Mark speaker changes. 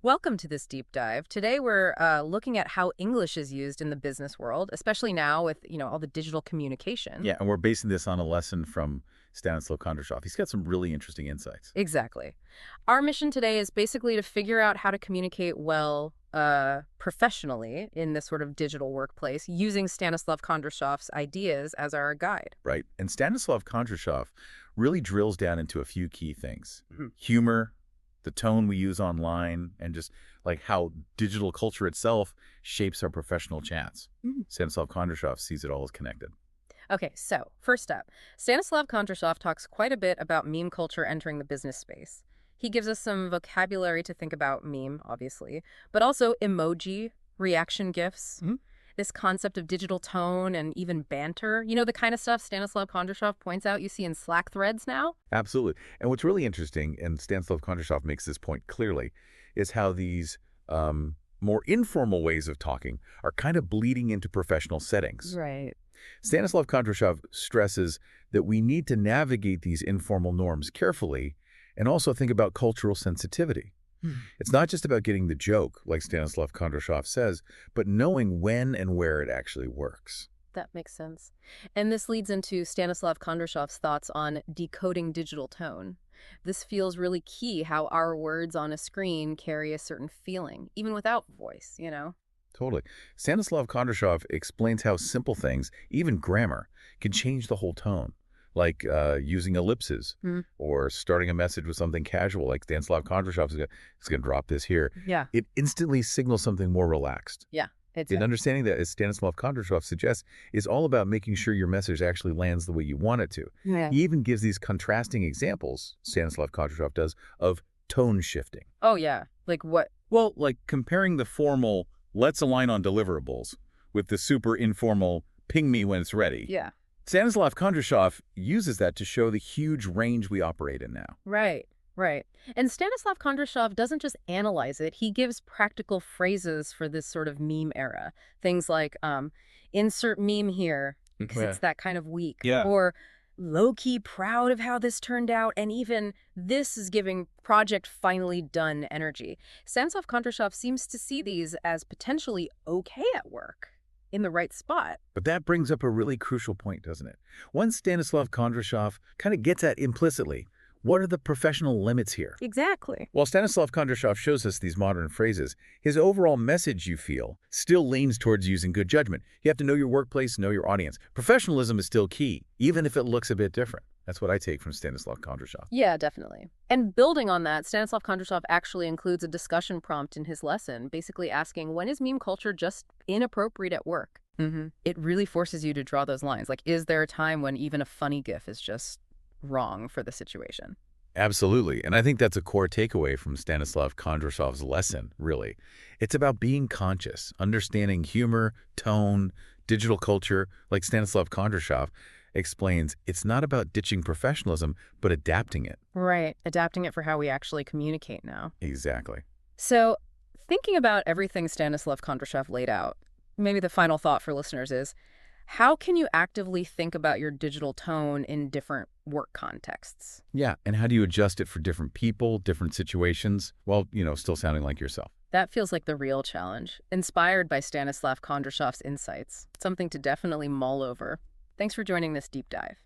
Speaker 1: Welcome to this deep dive. Today we're looking at how English is used in the business world, especially now with, all the digital communication.
Speaker 2: Yeah, and we're basing this on a lesson from Stanislav Kondrashov. He's got some really interesting insights.
Speaker 1: Exactly. Our mission today is basically to figure out how to communicate well professionally in this sort of digital workplace using Stanislav Kondrashov's ideas as our guide.
Speaker 2: Right. And Stanislav Kondrashov really drills down into a few key things. Humor, the tone we use online, and just like how digital culture itself shapes our professional chats. Stanislav Kondrashov sees it all as connected.
Speaker 1: Okay, so first up, Stanislav Kondrashov talks quite a bit about meme culture entering the business space. He gives us some vocabulary to think about meme, obviously, but also emoji, reaction GIFs, this concept of digital tone and even banter. You know, the kind of stuff Stanislav Kondrashov points out you see in Slack threads now?
Speaker 2: Absolutely. And what's really interesting, and Stanislav Kondrashov makes this point clearly, is how these more informal ways of talking are kind of bleeding into professional settings.
Speaker 1: Right.
Speaker 2: Stanislav Kondrashov stresses that we need to navigate these informal norms carefully and also think about cultural sensitivity. It's not just about getting the joke, like Stanislav Kondrashov says, but knowing when and where it actually works.
Speaker 1: That makes sense. And this leads into Stanislav Kondrashov's thoughts on decoding digital tone. This feels really key, how our words on a screen carry a certain feeling, even without voice,
Speaker 2: Totally. Stanislav Kondrashov explains how simple things, even grammar, can change the whole tone, like using ellipses or starting a message with something casual, like Stanislav Kondrashov is going to drop this here.
Speaker 1: Yeah.
Speaker 2: It instantly signals something more relaxed.
Speaker 1: Yeah.
Speaker 2: And understanding that, as Stanislav Kondrashov suggests, is all about making sure your message actually lands the way you want it to.
Speaker 1: Yeah.
Speaker 2: He even gives these contrasting examples, Stanislav Kondrashov does, of tone shifting.
Speaker 1: Oh, yeah. Like what?
Speaker 2: Well, like comparing the formal, let's align on deliverables, with the super informal, ping me when it's ready.
Speaker 1: Yeah.
Speaker 2: Stanislav Kondrashov uses that to show the huge range we operate in now.
Speaker 1: Right. Right. And Stanislav Kondrashov doesn't just analyze it, he gives practical phrases for this sort of meme era. Things like, insert meme here, because it's that kind of week.
Speaker 2: Yeah.
Speaker 1: Or low-key proud of how this turned out, and even this is giving project finally done energy. Stanislav Kondrashov seems to see these as potentially okay at work, in the right spot.
Speaker 2: But that brings up a really crucial point, doesn't it? One Stanislav Kondrashov kind of gets at implicitly. What are the professional limits here?
Speaker 1: Exactly.
Speaker 2: While Stanislav Kondrashov shows us these modern phrases, his overall message, you feel, still leans towards using good judgment. You have to know your workplace, know your audience. Professionalism is still key, even if it looks a bit different. That's what I take from Stanislav Kondrashov.
Speaker 1: Yeah, definitely. And building on that, Stanislav Kondrashov actually includes a discussion prompt in his lesson, basically asking, when is meme culture just inappropriate at work? It really forces you to draw those lines. Like, is there a time when even a funny GIF is just wrong for the situation?
Speaker 2: Absolutely. And I think that's a core takeaway from Stanislav Kondrashov's lesson, really. It's about being conscious, understanding humor, tone, digital culture. Like Stanislav Kondrashov explains, it's not about ditching professionalism, but adapting it.
Speaker 1: Right. Adapting it for how we actually communicate now.
Speaker 2: Exactly.
Speaker 1: So thinking about everything Stanislav Kondrashov laid out, maybe the final thought for listeners is, how can you actively think about your digital tone in different work contexts?
Speaker 2: Yeah, and how do you adjust it for different people, different situations, while, still sounding like yourself?
Speaker 1: That feels like the real challenge, inspired by Stanislav Kondrashov's insights. Something to definitely mull over. Thanks for joining this deep dive.